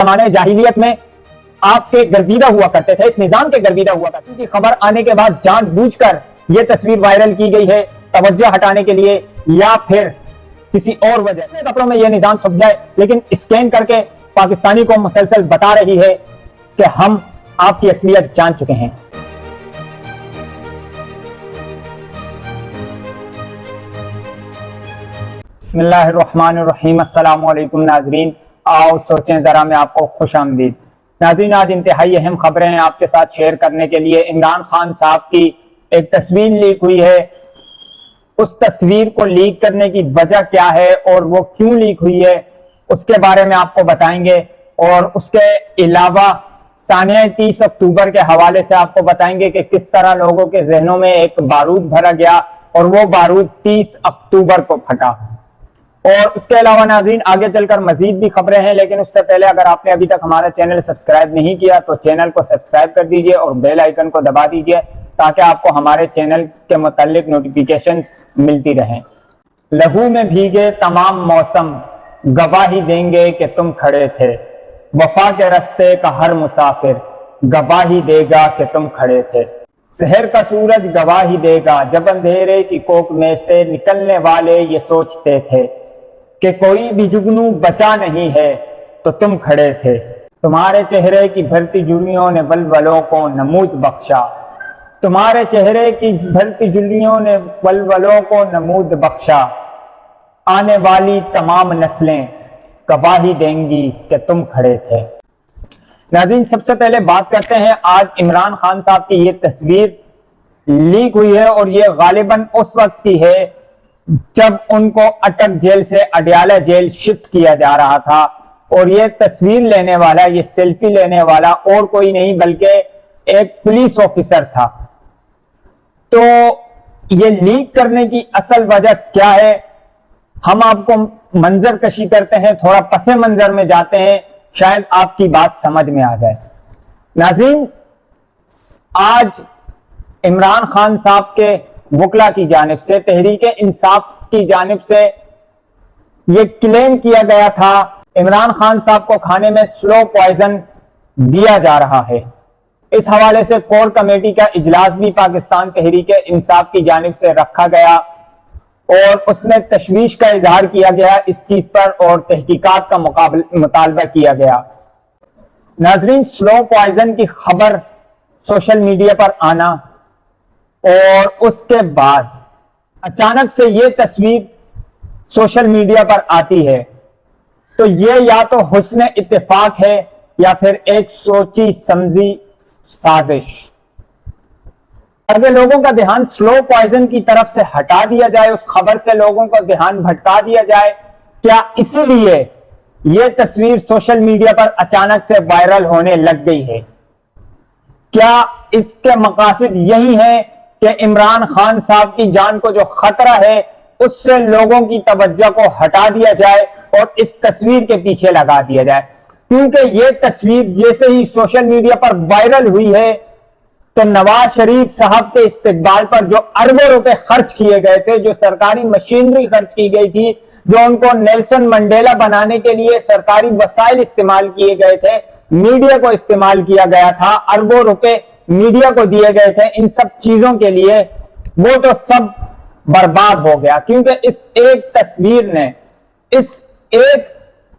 زمانے جاہلیت میں آپ کے گرویدہ ہوا کرتے تھے، اس نظام کے گرویدہ ہوا کرتے تھے. خبر آنے کے بعد جان بوجھ کر یہ تصویر وائرل کی گئی ہے توجہ ہٹانے کے لیے یا پھر کسی اور وجہ سے. کپڑوں میں یہ نظام چھپ جائے لیکن اسکین کر کے پاکستانی کو مسلسل بتا رہی ہے کہ ہم آپ کی اصلیت جان چکے ہیں. بسم اللہ الرحمن الرحیم. السلام علیکم ناظرین، آؤ سوچیں ذرا میں آپ کو خوش آمدید. ناظرین، آج انتہائی اہم خبریں ہیں آپ کے ساتھ شیئر کرنے کے لیے. عمران خان صاحب کی ایک تصویر لیک ہوئی ہے. اس تصویر کو لیک کرنے کی وجہ کیا ہے اور وہ کیوں لیک ہوئی ہے اس کے بارے میں آپ کو بتائیں گے، اور اس کے علاوہ ثانیہ 30 اکتوبر کے حوالے سے آپ کو بتائیں گے کہ کس طرح لوگوں کے ذہنوں میں ایک بارود بھرا گیا اور وہ بارود 30 اکتوبر کو پھٹا. اور اس کے علاوہ ناظرین آگے چل کر مزید بھی خبریں ہیں، لیکن اس سے پہلے اگر آپ نے ابھی تک ہمارا چینل سبسکرائب نہیں کیا تو چینل کو سبسکرائب کر دیجئے اور بیل آئیکن کو دبا دیجئے تاکہ آپ کو ہمارے چینل کے متعلق نوٹیفیکیشنز ملتی رہیں. لہو میں بھیگے تمام موسم گواہی دیں گے کہ تم کھڑے تھے. وفا کے رستے کا ہر مسافر گواہی دے گا کہ تم کھڑے تھے. سحر کا سورج گواہی دے گا جب اندھیرے کی کوک میں سے نکلنے والے یہ سوچتے تھے کہ کوئی بھی جگنو بچا نہیں ہے تو تم کھڑے تھے. تمہارے چہرے کی بھرتی جڑیوں نے ولولوں کو نمود بخشا. تمہارے چہرے کی بھرتی جڑیوں نے ولولوں کو نمود بخشا. آنے والی تمام نسلیں گواہی دیں گی کہ تم کھڑے تھے. ناظرین، سب سے پہلے بات کرتے ہیں آج عمران خان صاحب کی یہ تصویر لیک ہوئی ہے اور یہ غالباً اس وقت کی ہے جب ان کو اٹک جیل سے اڈیالہ جیل شفٹ کیا جا رہا تھا، اور یہ تصویر لینے والا، یہ سیلفی لینے والا اور کوئی نہیں بلکہ ایک پولیس آفیسر تھا. تو یہ لیک کرنے کی اصل وجہ کیا ہے ہم آپ کو منظر کشی کرتے ہیں، تھوڑا پس منظر میں جاتے ہیں، شاید آپ کی بات سمجھ میں آ جائے. ناظرین، آج عمران خان صاحب کے وکلا کی جانب سے، تحریک انصاف کی جانب سے یہ کلیم کیا گیا تھا عمران خان صاحب کو کھانے میں سلو پوائزن دیا جا رہا ہے. اس حوالے سے کور کمیٹی کا اجلاس بھی پاکستان تحریک انصاف کی جانب سے رکھا گیا اور اس میں تشویش کا اظہار کیا گیا اس چیز پر اور تحقیقات کا مطالبہ کیا گیا. ناظرین، سلو پوائزن کی خبر سوشل میڈیا پر آنا اور اس کے بعد اچانک سے یہ تصویر سوشل میڈیا پر آتی ہے تو یہ یا تو حسن اتفاق ہے یا پھر ایک سوچی سمجھی سازش. اگر لوگوں کا دھیان سلو پوائزن کی طرف سے ہٹا دیا جائے، اس خبر سے لوگوں کا دھیان بھٹکا دیا جائے، کیا اسی لیے یہ تصویر سوشل میڈیا پر اچانک سے وائرل ہونے لگ گئی ہے؟ کیا اس کے مقاصد یہی ہیں کہ عمران خان صاحب کی جان کو جو خطرہ ہے اس سے لوگوں کی توجہ کو ہٹا دیا جائے اور اس تصویر کے پیچھے لگا دیا جائے؟ کیونکہ یہ تصویر جیسے ہی سوشل میڈیا پر وائرل ہوئی ہے تو نواز شریف صاحب کے استقبال پر جو اربوں روپے خرچ کیے گئے تھے، جو سرکاری مشینری خرچ کی گئی تھی، جو ان کو نیلسن منڈیلا بنانے کے لیے سرکاری وسائل استعمال کیے گئے تھے، میڈیا کو استعمال کیا گیا تھا، اربوں روپے میڈیا کو دیے گئے تھے، ان سب چیزوں کے لیے وہ تو سب برباد ہو گیا. کیونکہ اس ایک تصویر نے، اس ایک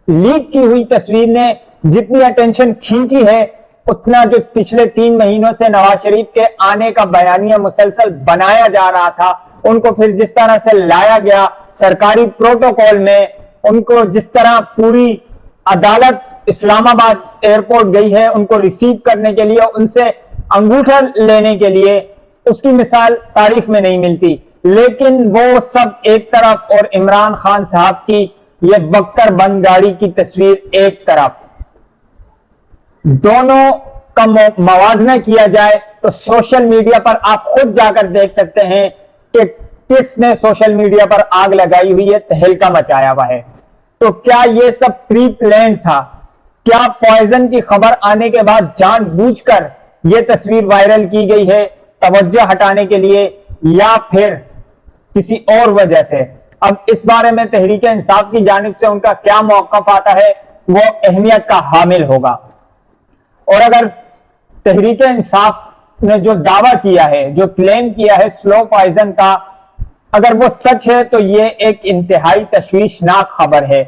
لیک کی ہوئی تصویر نے جتنی اٹینشن کھینچی ہے اتنا جو پچھلے 3 مہینوں سے نواز شریف کے آنے کا بیانیہ مسلسل بنایا جا رہا تھا، ان کو پھر جس طرح سے لایا گیا سرکاری پروٹوکول میں، ان کو جس طرح پوری عدالت اسلام آباد ایئرپورٹ گئی ہے ان کو ریسیو کرنے کے لیے، ان سے انگوٹھا لینے کے لیے، اس کی مثال تاریخ میں نہیں ملتی. لیکن وہ سب ایک طرف اور عمران خان صاحب کی یہ بختر بند گاڑی کی تصویر ایک طرف، دونوں کا موازنہ کیا جائے تو سوشل میڈیا پر آپ خود جا کر دیکھ سکتے ہیں کہ کس نے سوشل میڈیا پر آگ لگائی ہوئی ہے، تہلکہ مچایا ہوا ہے. تو کیا یہ سب پری پلان تھا؟ کیا پوائزن کی خبر آنے کے بعد جان بوجھ کر یہ تصویر وائرل کی گئی ہے توجہ ہٹانے کے لیے یا پھر کسی اور وجہ سے؟ اب اس بارے میں تحریک انصاف کی جانب سے ان کا کیا موقف آتا ہے وہ اہمیت کا حامل ہوگا۔ اور اگر تحریک انصاف نے جو دعویٰ کیا ہے، جو کلیم کیا ہے سلو پوائزن کا، اگر وہ سچ ہے تو یہ ایک انتہائی تشویشناک خبر ہے،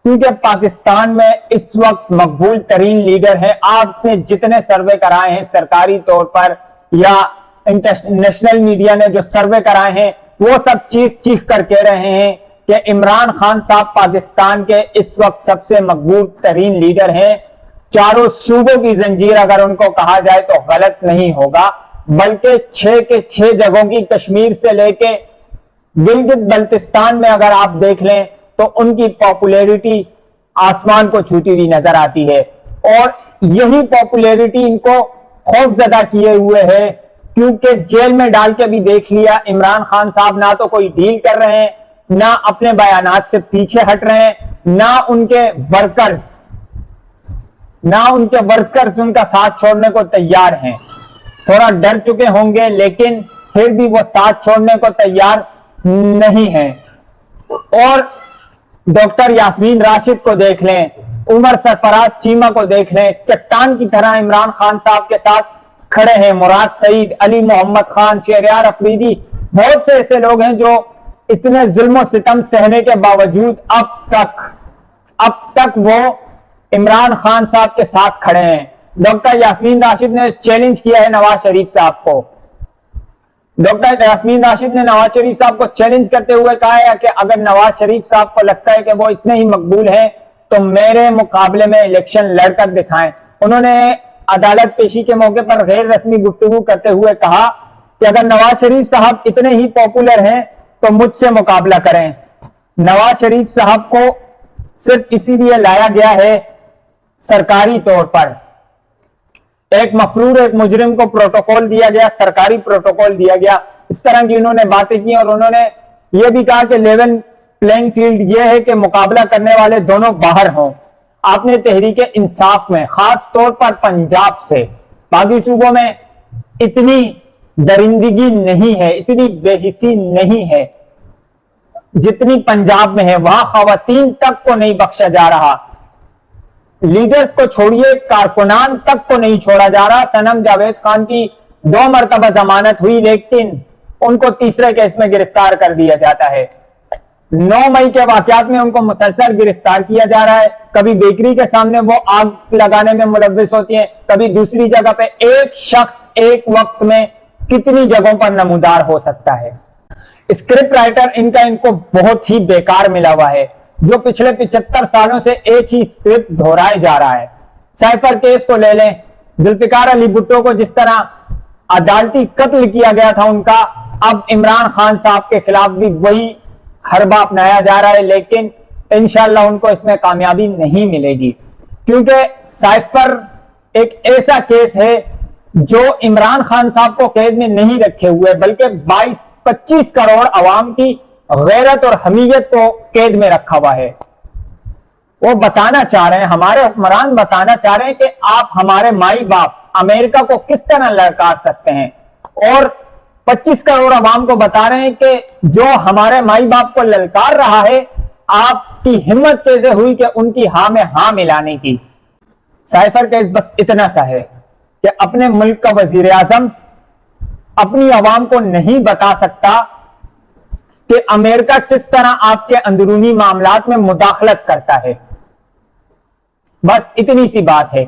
کیونکہ پاکستان میں اس وقت مقبول ترین لیڈر ہے۔ آپ نے جتنے سروے کرائے ہیں سرکاری طور پر یا انٹرنیشنل میڈیا نے جو سروے کرائے ہیں، وہ سب چیخ چیخ کر کہہ رہے ہیں کہ عمران خان صاحب پاکستان کے اس وقت سب سے مقبول ترین لیڈر ہیں۔ چاروں صوبوں کی زنجیر اگر ان کو کہا جائے تو غلط نہیں ہوگا، بلکہ 6 کے 6 جگہوں کی کشمیر سے لے کے گلگت بلتستان میں اگر آپ دیکھ لیں تو ان کی پاپولیرٹی آسمان کو چھوتی ہوئی نظر آتی ہے، اور یہی پاپولیرٹی ان کو خوف زدہ کیے ہوئے ہے، کیونکہ جیل میں ڈال کے بھی دیکھ لیا عمران خان صاحب نہ تو کوئی ڈیل کر رہے ہیں، نہ اپنے بیانات سے پیچھے ہٹ رہے ہیں، نہ ان کے ورکرز ان کا ساتھ چھوڑنے کو تیار ہیں۔ تھوڑا ڈر چکے ہوں گے لیکن پھر بھی وہ ساتھ چھوڑنے کو تیار نہیں ہیں۔ اور ڈاکٹر یاسمین راشد کو دیکھ لیں، عمر سرفراز چیمہ کو دیکھ لیں، چٹان کی طرح عمران خان صاحب کے ساتھ کھڑے ہیں۔ مراد سعید، علی محمد خان، شہریار افریدی، بہت سے ایسے لوگ ہیں جو اتنے ظلم و ستم سہنے کے باوجود اب تک وہ عمران خان صاحب کے ساتھ کھڑے ہیں۔ ڈاکٹر یاسمین راشد نے چیلنج کیا ہے نواز شریف صاحب کو۔ ڈاکٹر یاسمین راشد نے نواز شریف صاحب کو چیلنج کرتے ہوئے کہا ہے کہ اگر نواز شریف صاحب کو لگتا ہے کہ وہ اتنے ہی مقبول ہیں تو میرے مقابلے میں الیکشن لڑ کر دکھائیں۔ انہوں نے عدالت پیشی کے موقع پر غیر رسمی گفتگو کرتے ہوئے کہا کہ اگر نواز شریف صاحب اتنے ہی پاپولر ہیں تو مجھ سے مقابلہ کریں۔ نواز شریف صاحب کو صرف اسی لیے لایا گیا ہے سرکاری طور پر، ایک مفرور ایک مجرم کو پروٹوکول دیا گیا، سرکاری پروٹوکول دیا گیا، اس طرح کی انہوں نے باتیں کی، اور انہوں نے یہ بھی کہا کہ لیول پلینگ فیلڈ یہ ہے کہ مقابلہ کرنے والے دونوں باہر ہوں۔ آپ نے تحریک انصاف میں خاص طور پر پنجاب سے، باقی صوبوں میں اتنی درندگی نہیں ہے، اتنی بے حسی نہیں ہے جتنی پنجاب میں ہے۔ وہاں خواتین تک کو نہیں بخشا جا رہا، لیڈرز کو چھوڑیے کارکنان تک کو نہیں چھوڑا جا رہا۔ صنم جاوید خان کی 2 مرتبہ ضمانت ہوئی لیکن ان کو تیسرے کیس میں گرفتار کر دیا جاتا ہے۔ 9 مئی کے واقعات میں ان کو مسلسل گرفتار کیا جا رہا ہے، کبھی بیکری کے سامنے وہ آگ لگانے میں ملوث ہوتی ہیں، کبھی دوسری جگہ پہ۔ ایک شخص ایک وقت میں کتنی جگہوں پر نمودار ہو سکتا ہے؟ اسکرپٹ رائٹر ان کو بہت ہی بیکار ملا ہوا ہے، جو پچھلے 75 سالوں سے ایک ہی اسکرپٹ دہرائے جا رہا ہے۔ سائفر کیس کو لے لیں، ذوالفقار علی بھٹو کو جس طرح عدالتی قتل کیا گیا تھا ان کا، اب عمران خان صاحب کے خلاف بھی وہی حربہ اپنایا جا رہا ہے، لیکن انشاءاللہ ان کو اس میں کامیابی نہیں ملے گی، کیونکہ سائفر ایک ایسا کیس ہے جو عمران خان صاحب کو قید میں نہیں رکھے ہوئے بلکہ 22-25 کروڑ عوام کی غیرت اور حمیت کو قید میں رکھا ہوا ہے۔ وہ بتانا چاہ رہے ہیں، ہمارے حکمران بتانا چاہ رہے ہیں کہ آپ ہمارے مائی باپ امریکہ کو کس طرح للکار سکتے ہیں، اور 25 کروڑ عوام کو بتا رہے ہیں کہ جو ہمارے مائی باپ کو للکار رہا ہے، آپ کی ہمت کیسے ہوئی کہ ان کی ہاں میں ہاں ملانے کی۔ سائفر کیس بس اتنا سا ہے کہ اپنے ملک کا وزیر اعظم اپنی عوام کو نہیں بتا سکتا کہ امریکہ کس طرح آپ کے اندرونی معاملات میں مداخلت کرتا ہے۔ بس اتنی سی بات ہے،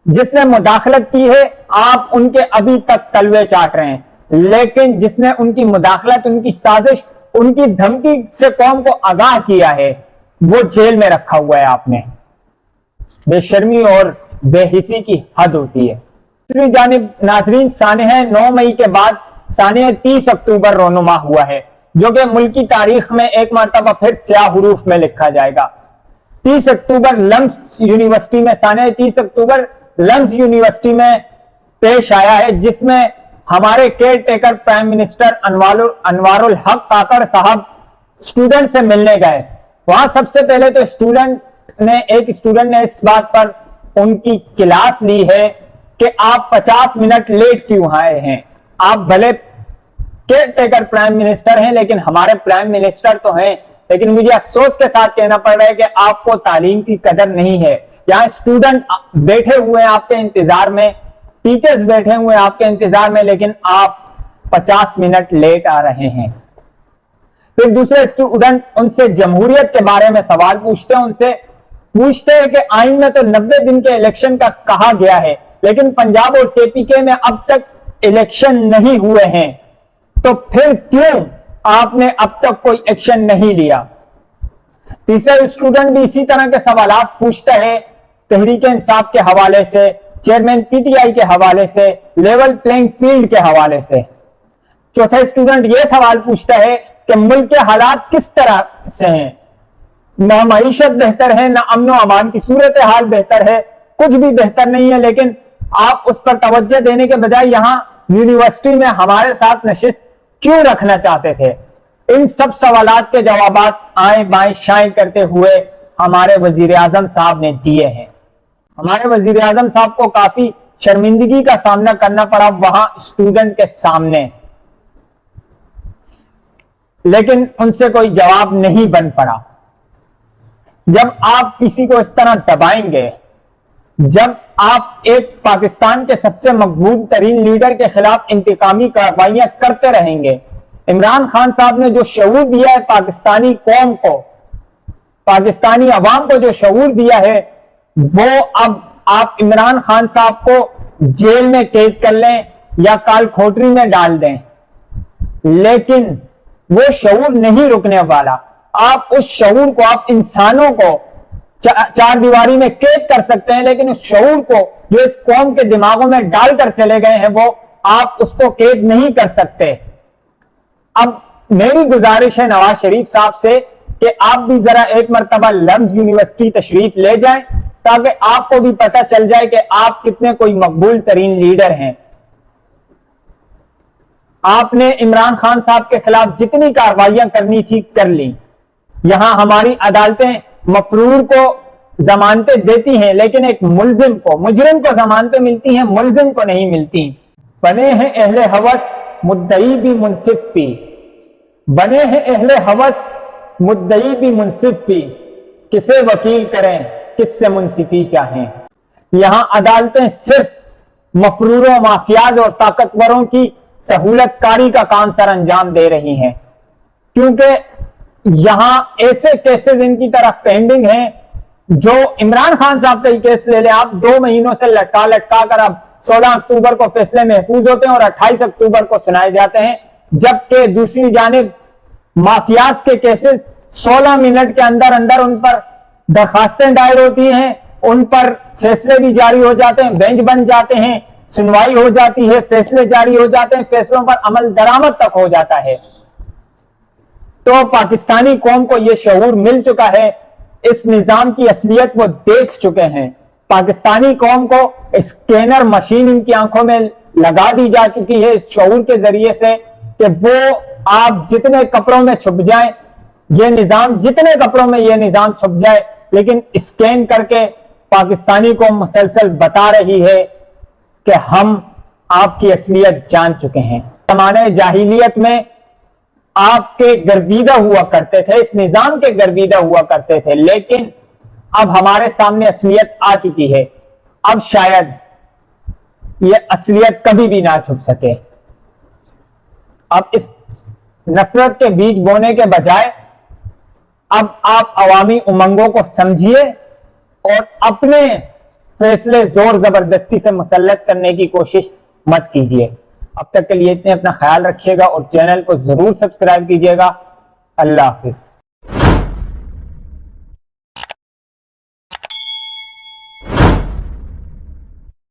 جس نے مداخلت کی ہے آپ ان کے ابھی تک تلوے چاٹ رہے ہیں، لیکن جس نے ان کی مداخلت، ان کی سازش، ان کی دھمکی سے قوم کو آگاہ کیا ہے، وہ جیل میں رکھا ہوا ہے۔ آپ نے بے شرمی اور بے حسی کی حد ہوتی ہے۔ دوسری جانب ناظرین، سانحہ 9 مئی کے بعد سانحہ 30 اکتوبر رونما ہوا ہے، جو کہ ملک کی تاریخ میں ایک مرتبہ پھر سیاہ حروف میں لکھا جائے گا۔ 30 اکتوبر لمس یونیورسٹی میں، سانحہ 30 اکتوبر لمس یونیورسٹی میں پیش آیا ہے، جس میں ہمارے کیئر ٹیکر پرائم منسٹر انوار الحق کاکڑ صاحب اسٹوڈنٹ سے ملنے گئے۔ وہاں سب سے پہلے تو ایک اسٹوڈنٹ نے اس بات پر ان کی کلاس لی ہے کہ آپ 50 منٹ لیٹ کیوں آئے ہیں؟ آپ بھلے کیئر ٹیکر پرائم منسٹر ہیں لیکن ہمارے پرائم منسٹر تو ہیں لیکن مجھے افسوس کے ساتھ کہنا پڑ رہا ہے کہ آپ کو تعلیم کی قدر نہیں ہے. یہاں اسٹوڈنٹ بیٹھے ہوئے ہیں آپ کے انتظار میں, ٹیچرز بیٹھے ہوئے ہیں آپ کے انتظار میں, لیکن آپ 50 منٹ لیٹ آ رہے ہیں. پھر دوسرے اسٹوڈنٹ ان سے جمہوریت کے بارے میں سوال پوچھتے ہیں, ان سے پوچھتے ہیں کہ آئین میں تو 90 دن کے الیکشن کا کہا گیا ہے, لیکن پنجاب اور KPK میں اب تک الیکشن نہیں ہوئے ہیں, تو پھر کیوں آپ نے اب تک کوئی ایکشن نہیں لیا. تیسرا اسٹوڈنٹ بھی اسی طرح کے سوالات پوچھتا ہے تحریک انصاف کے حوالے سے, چیئرمین PTI کے حوالے سے, لیول پلینگ فیلڈ کے حوالے سے. چوتھا اسٹوڈنٹ یہ سوال پوچھتا ہے کہ ملک کے حالات کس طرح سے ہیں, نہ معیشت بہتر ہے, نہ امن و امان کی صورتحال بہتر ہے, کچھ بھی بہتر نہیں ہے, لیکن آپ اس پر توجہ دینے کے بجائے یہاں یونیورسٹی میں ہمارے ساتھ نشست کیوں رکھنا چاہتے تھے. ان سب سوالات کے جوابات آئیں بائیں شائیں کرتے ہوئے ہمارے وزیر اعظم صاحب نے دیے ہیں. ہمارے وزیر اعظم صاحب کو کافی شرمندگی کا سامنا کرنا پڑا وہاں اسٹوڈنٹ کے سامنے, لیکن ان سے کوئی جواب نہیں بن پڑا. جب آپ کسی کو اس طرح دبائیں گے, جب آپ ایک پاکستان کے سب سے مقبول ترین لیڈر کے خلاف انتقامی کارروائیاں کرتے رہیں گے, عمران خان صاحب نے جو شعور دیا ہے پاکستانی قوم کو, پاکستانی عوام کو جو شعور دیا ہے, وہ اب آپ عمران خان صاحب کو جیل میں قید کر لیں یا کال کھوٹری میں ڈال دیں, لیکن وہ شعور نہیں رکنے والا. آپ اس شعور کو, آپ انسانوں کو چار دیواری میں قید کر سکتے ہیں, لیکن اس شعور کو جو اس قوم کے دماغوں میں ڈال کر چلے گئے ہیں وہ آپ اس کو قید نہیں کر سکتے. اب میری گزارش ہے نواز شریف صاحب سے کہ آپ بھی ذرا ایک مرتبہ لمز یونیورسٹی تشریف لے جائیں, تاکہ آپ کو بھی پتہ چل جائے کہ آپ کتنے کوئی مقبول ترین لیڈر ہیں. آپ نے عمران خان صاحب کے خلاف جتنی کارروائیاں کرنی تھی کر لی. یہاں ہماری عدالتیں مفرور کو ضمانتیں دیتی ہیں, لیکن ایک ملزم کو, مجرم کو ضمانتیں ملتی ہیں, ملزم کو نہیں ملتی. بنے ہیں اہل ہوس مدعی بھی منصف بھی, بنے ہیں اہل ہوس مدعی بھی منصف بھی, کسے وکیل کریں کس سے منصفی چاہیں. یہاں عدالتیں صرف مفروروں, مافیاز اور طاقتوروں کی سہولت کاری کا کام سر انجام دے رہی ہیں, کیونکہ یہاں ایسے کیسز ان کی طرف پینڈنگ ہیں. جو عمران خان صاحب کا ہی کیس لے لیں آپ, 2 مہینوں سے لٹکا کر اب 16 اکتوبر کو فیصلے محفوظ ہوتے ہیں اور 28 اکتوبر کو سنائے جاتے ہیں, جبکہ دوسری جانب مافیاز کے کیسز 16 منٹ کے اندر ان پر درخواستیں دائر ہوتی ہیں, ان پر فیصلے بھی جاری ہو جاتے ہیں, بینچ بن جاتے ہیں, سنوائی ہو جاتی ہے, فیصلے جاری ہو جاتے ہیں, فیصلوں پر عمل درآمد تک ہو جاتا ہے. تو پاکستانی قوم کو یہ شعور مل چکا ہے, اس نظام کی اصلیت وہ دیکھ چکے ہیں. پاکستانی قوم کو اسکینر مشین ان کی آنکھوں میں لگا دی جا چکی ہے اس شعور کے ذریعے سے کہ وہ آپ جتنے کپڑوں میں چھپ جائیں, یہ نظام جتنے کپڑوں میں یہ نظام چھپ جائے, لیکن اسکین کر کے پاکستانی کو مسلسل بتا رہی ہے کہ ہم آپ کی اصلیت جان چکے ہیں. زمانے جاہلیت میں آپ کے گرویدہ ہوا کرتے تھے, اس نظام کے گرویدہ ہوا کرتے تھے, لیکن اب ہمارے سامنے اصلیت آ چکی ہے. اب شاید یہ اصلیت کبھی بھی نہ چھپ سکے. اب اس نفرت کے بیج بونے کے بجائے اب آپ عوامی امنگوں کو سمجھیے اور اپنے فیصلے زور زبردستی سے مسلط کرنے کی کوشش مت کیجیے. اب تک کے لیے اتنے, اپنا خیال رکھیے گا اور چینل کو ضرور سبسکرائب کیجیے گا. اللہ حافظ.